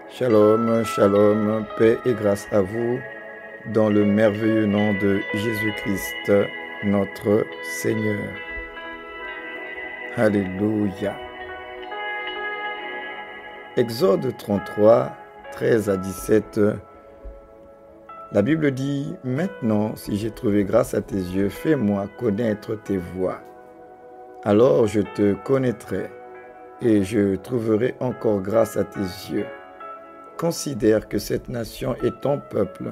Shalom, shalom, paix et grâce à vous dans le merveilleux nom de Jésus-Christ, notre Seigneur. Alléluia. Exode 33, 13 à 17. La Bible dit, « Maintenant, si j'ai trouvé grâce à tes yeux, fais-moi connaître tes voies. Alors je te connaîtrai et je trouverai encore grâce à tes yeux. Considère que cette nation est ton peuple. »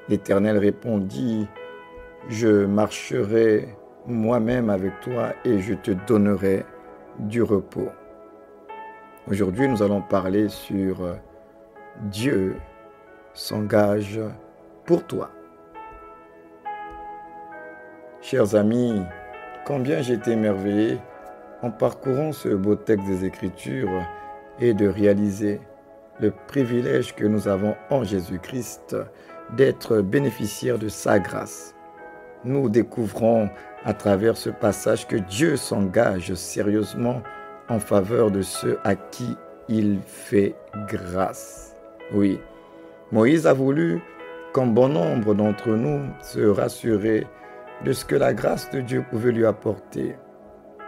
L'Éternel répondit, « Je marcherai moi-même avec toi et je te donnerai du repos. » Aujourd'hui, nous allons parler sur Dieu s'engage pour toi. Chers amis, combien j'ai été émerveillé en parcourant ce beau texte des Écritures et de réaliser le privilège que nous avons en Jésus-Christ d'être bénéficiaires de sa grâce. Nous découvrons à travers ce passage que Dieu s'engage sérieusement en faveur de ceux à qui il fait grâce. Oui, Moïse a voulu qu'un bon nombre d'entre nous se rassuraient de ce que la grâce de Dieu pouvait lui apporter.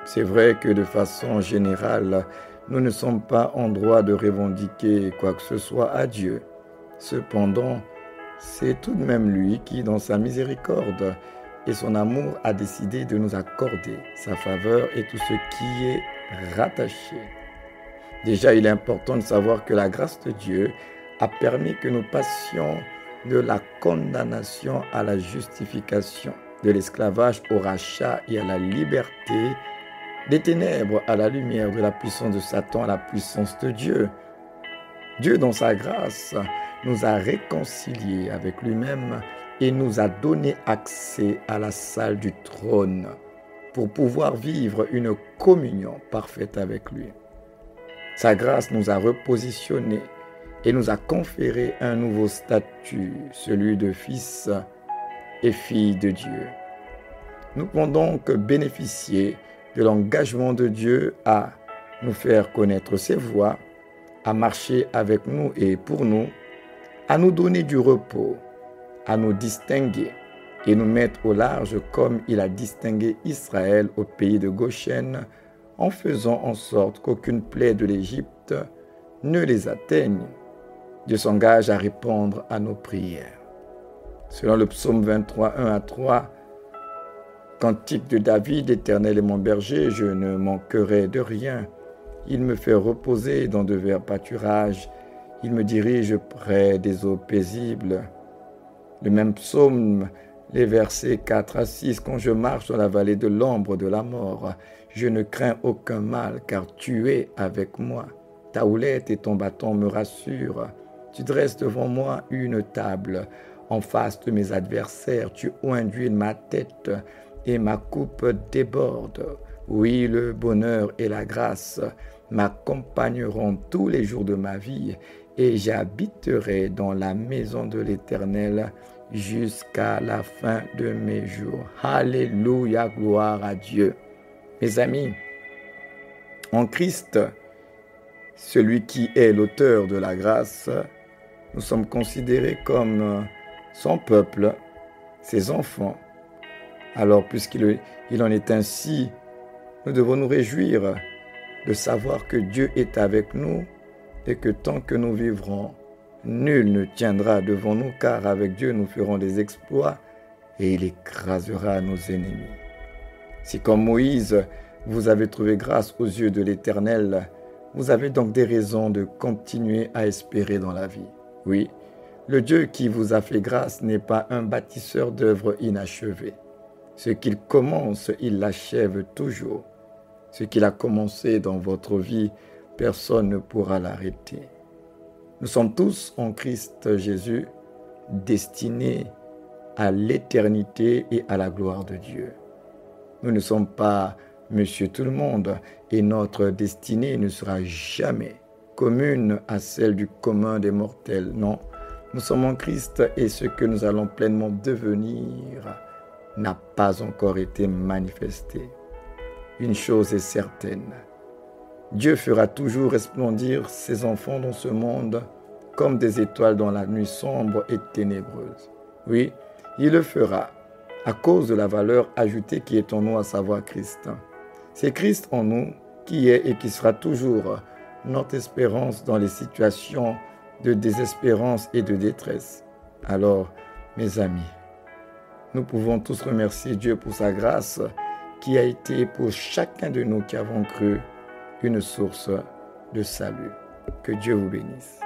C'est vrai que de façon générale, nous ne sommes pas en droit de revendiquer quoi que ce soit à Dieu. Cependant, c'est tout de même lui qui, dans sa miséricorde et son amour, a décidé de nous accorder sa faveur et tout ce qui est rattaché. Déjà, il est important de savoir que la grâce de Dieu a permis que nous passions de la condamnation à la justification, de l'esclavage au rachat et à la liberté, des ténèbres à la lumière, de la puissance de Satan à la puissance de Dieu. Dieu, dans sa grâce, nous a réconciliés avec lui-même et nous a donné accès à la salle du trône pour pouvoir vivre une communion parfaite avec lui. Sa grâce nous a repositionnés et nous a conféré un nouveau statut, celui de fils et fille de Dieu. Nous pouvons donc bénéficier de l'engagement de Dieu à nous faire connaître ses voies, à marcher avec nous et pour nous, à nous donner du repos, à nous distinguer et nous mettre au large comme il a distingué Israël au pays de Goshen, en faisant en sorte qu'aucune plaie de l'Égypte ne les atteigne. Dieu s'engage à répondre à nos prières. Selon le psaume 23, 1 à 3, Cantique de David, Éternel est mon berger, je ne manquerai de rien. Il me fait reposer dans de verts pâturages. Il me dirige près des eaux paisibles. Le même psaume, les versets 4 à 6. Quand je marche dans la vallée de l'ombre de la mort, je ne crains aucun mal, car tu es avec moi. Ta houlette et ton bâton me rassurent. Tu dresses devant moi une table en face de mes adversaires. Tu oins d'huile ma tête et ma coupe déborde. Oui, le bonheur et la grâce m'accompagneront tous les jours de ma vie et j'habiterai dans la maison de l'Éternel jusqu'à la fin de mes jours. Alléluia, gloire à Dieu. Mes amis, en Christ, celui qui est l'auteur de la grâce, nous sommes considérés comme son peuple, ses enfants. Alors, puisqu'il en est ainsi, nous devons nous réjouir de savoir que Dieu est avec nous et que tant que nous vivrons, nul ne tiendra devant nous, car avec Dieu nous ferons des exploits et il écrasera nos ennemis. Si comme Moïse, vous avez trouvé grâce aux yeux de l'Éternel, vous avez donc des raisons de continuer à espérer dans la vie. Oui, le Dieu qui vous a fait grâce n'est pas un bâtisseur d'œuvres inachevées. Ce qu'il commence, il l'achève toujours. Ce qu'il a commencé dans votre vie, personne ne pourra l'arrêter. Nous sommes tous en Christ Jésus destinés à l'éternité et à la gloire de Dieu. Nous ne sommes pas Monsieur Tout-le-Monde et notre destinée ne sera jamais commune à celle du commun des mortels. Non, nous sommes en Christ et ce que nous allons pleinement devenir n'a pas encore été manifesté. Une chose est certaine, Dieu fera toujours resplendir ses enfants dans ce monde comme des étoiles dans la nuit sombre et ténébreuse. Oui, il le fera à cause de la valeur ajoutée qui est en nous, à savoir Christ. C'est Christ en nous qui est et qui sera toujours notre espérance dans les situations de désespérance et de détresse. Alors, mes amis, nous pouvons tous remercier Dieu pour sa grâce qui a été pour chacun de nous qui avons cru une source de salut. Que Dieu vous bénisse.